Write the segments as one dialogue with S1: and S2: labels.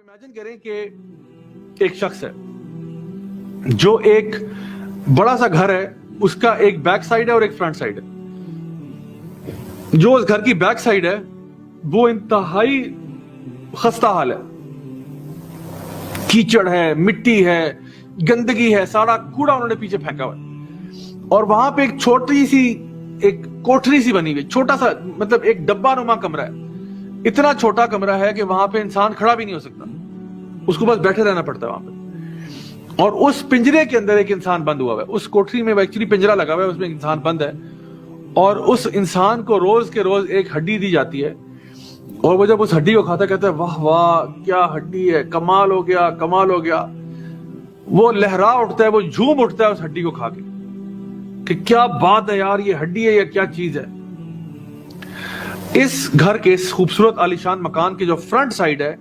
S1: Imagine करें कि एक शख्स है जो एक बड़ा सा घर है, उसका एक बैक साइड है और एक फ्रंट साइड है। जो उस घर की बैक साइड है वो इंतहाई खस्ता हाल है, कीचड़ है, मिट्टी है, गंदगी है, सारा कूड़ा उन्होंने पीछे फेंका हुआ है। और वहां पे एक छोटी सी एक कोठरी सी बनी हुई, छोटा सा मतलब एक डब्बा नुमा कमरा है। इतना छोटा कमरा है कि वहां पे इंसान खड़ा भी नहीं हो सकता, उसको बस बैठे रहना पड़ता है वहां पे। और उस पिंजरे के अंदर एक इंसान बंद हुआ है। उस कोठरी में एक्चुअली पिंजरा लगा हुआ है, उसमें एक इंसान बंद है। और उस इंसान को रोज के रोज एक हड्डी दी जाती है, और वो जब उस हड्डी को खाता कहता है वाह वाह क्या हड्डी है, कमाल हो गया, कमाल हो गया। वो लहरा उठता है, वो झूम उठता है उस हड्डी को खा के कि क्या बात है यार, ये हड्डी है या क्या चीज है। इस घर के इस खूबसूरत आलीशान मकान के जो फ्रंट साइड है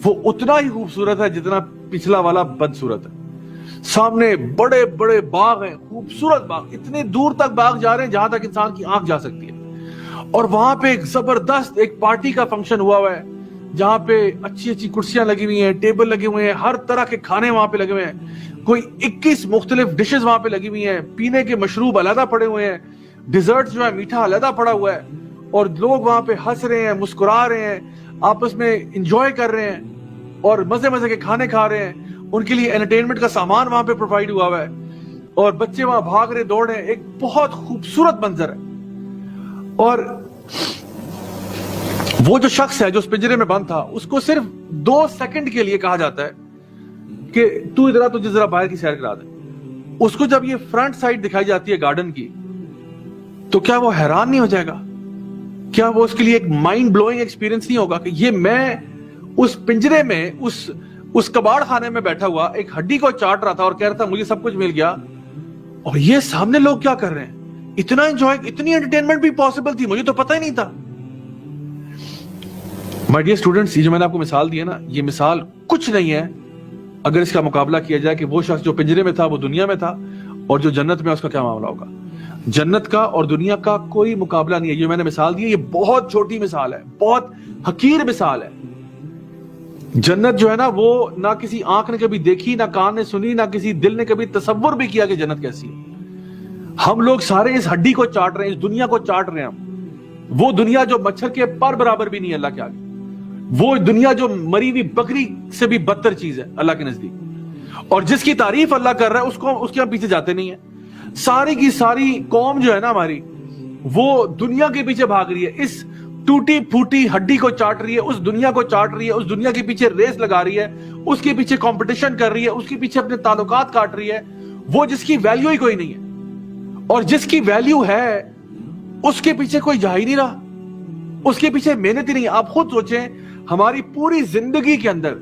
S1: वो उतना ही खूबसूरत है जितना पिछला वाला बदसूरत है। सामने बड़े बड़े बाग हैं, खूबसूरत बाग, इतने दूर तक बाग जा रहे हैं जहां तक इंसान की आंख जा सकती है। और वहां पे एक जबरदस्त एक पार्टी का फंक्शन हुआ है, जहां पे अच्छी अच्छी कुर्सियां लगी हुई हैं, टेबल लगे हुए हैं, हर तरह के खाने वहां पे लगे हुए हैं। कोई 21 मुख्तलिफ डिशेस वहां पे लगी हुई हैं, पीने के मशरूब अलहदा पड़े हुए हैं, डिजर्ट जो है मीठा अलहदा पड़ा हुआ है। और लोग वहां पे हंस रहे हैं, मुस्कुरा रहे हैं, आपस में इंजॉय कर रहे हैं और मजे मजे के खाने खा रहे हैं। उनके लिए एंटरटेनमेंट का सामान वहां पे प्रोवाइड हुआ है और बच्चे वहां भाग रहे, दौड़ रहे हैं। एक बहुत खूबसूरत मंजर है। और वो जो शख्स है जो उस पिंजरे में बंद था, उसको सिर्फ 2 सेकंड के लिए कहा जाता है कि तू इधर, तुझे जरा बाहर की सैर करा दे। उसको जब ये फ्रंट साइड दिखाई जाती है गार्डन की, तो क्या वो हैरान नहीं हो जाएगा? क्या वो उसके लिए एक माइंड ब्लोइंग एक्सपीरियंस नहीं होगा कि ये मैं उस पिंजरे में उस कबाड़ खाने में बैठा हुआ एक हड्डी को चाट रहा था और कह रहा था मुझे सब कुछ मिल गया, और ये सामने लोग क्या कर रहे हैं, इतना एंजॉय, इतनी एंटरटेनमेंट भी पॉसिबल थी, मुझे तो पता ही नहीं था। माय डियर स्टूडेंट्स, ये जो मैंने आपको मिसाल दी है ना, ये मिसाल कुछ नहीं है अगर इसका मुकाबला किया जाए कि वो शख्स जो पिंजरे में था वो दुनिया में था और जो जन्नत में उसका क्या मामला होगा। जन्नत का और दुनिया का कोई मुकाबला नहीं है। ये मैंने मिसाल दी है, ये बहुत छोटी मिसाल है, बहुत हकीर मिसाल है। जन्नत जो है ना, वो ना किसी आंख ने कभी देखी, ना कान ने सुनी, ना किसी दिल ने कभी तसव्वुर भी किया कि जन्नत कैसी है। हम लोग सारे इस हड्डी को चाट रहे हैं, इस दुनिया को चाट रहे हैं हम। वो दुनिया जो मच्छर के पर बराबर भी नहीं है अल्लाह के आगे, वो दुनिया जो मरी हुई बकरी से भी बदतर चीज है अल्लाह के नजदीक। और जिसकी तारीफ अल्लाह कर रहा है उसके हम पीछे जाते नहीं है। सारी की सारी कौम जो है ना हमारी, वो दुनिया के पीछे भाग रही है, इस टूटी फूटी हड्डी को चाट रही है, उस दुनिया को चाट रही है, उस दुनिया के पीछे रेस लगा रही है, उसके पीछे कंपटीशन कर रही है, उसके पीछे अपने ताल्लुकात काट रही है, वो जिसकी वैल्यू ही कोई नहीं है। और जिसकी वैल्यू है उसके पीछे कोई जा ही नहीं रहा, उसके पीछे मेहनत ही नहीं। आप खुद सोचें, हमारी पूरी जिंदगी के अंदर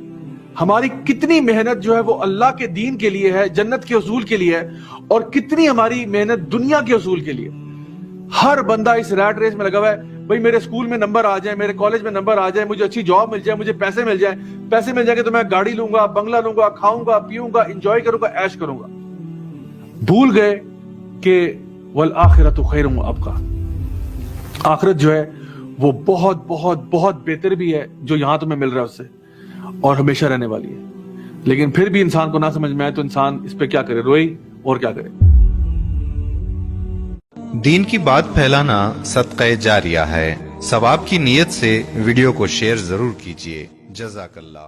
S1: हमारी कितनी मेहनत जो है वो अल्लाह के दीन के लिए है, जन्नत के उसूल के लिए है, और कितनी हमारी मेहनत दुनिया के उसूल के लिए। हर बंदा इस रैट रेस में लगा हुआ है, भाई मेरे स्कूल में नंबर आ जाए, मेरे कॉलेज में नंबर आ जाए, मुझे अच्छी जॉब मिल जाए, मुझे पैसे मिल जाए, पैसे मिल जाएंगे तो मैं गाड़ी लूंगा, बंगला लूंगा, खाऊंगा, पीऊंगा, इंजॉय करूंगा, ऐश करूंगा। भूल गए कि वल आखिरतु खैरुम व अबका, आखिरत जो है वो बहुत बहुत बहुत बेहतर भी है जो यहां तुम्हें मिल रहा है उससे, और हमेशा रहने वाली है। लेकिन फिर भी इंसान को ना समझ में आए तो इंसान इस पे क्या करे, रोए और क्या करे।
S2: दीन की बात फैलाना सदक़े जारिया है। सवाब की नीयत से वीडियो को शेयर जरूर कीजिए। जज़ाकल्लाह।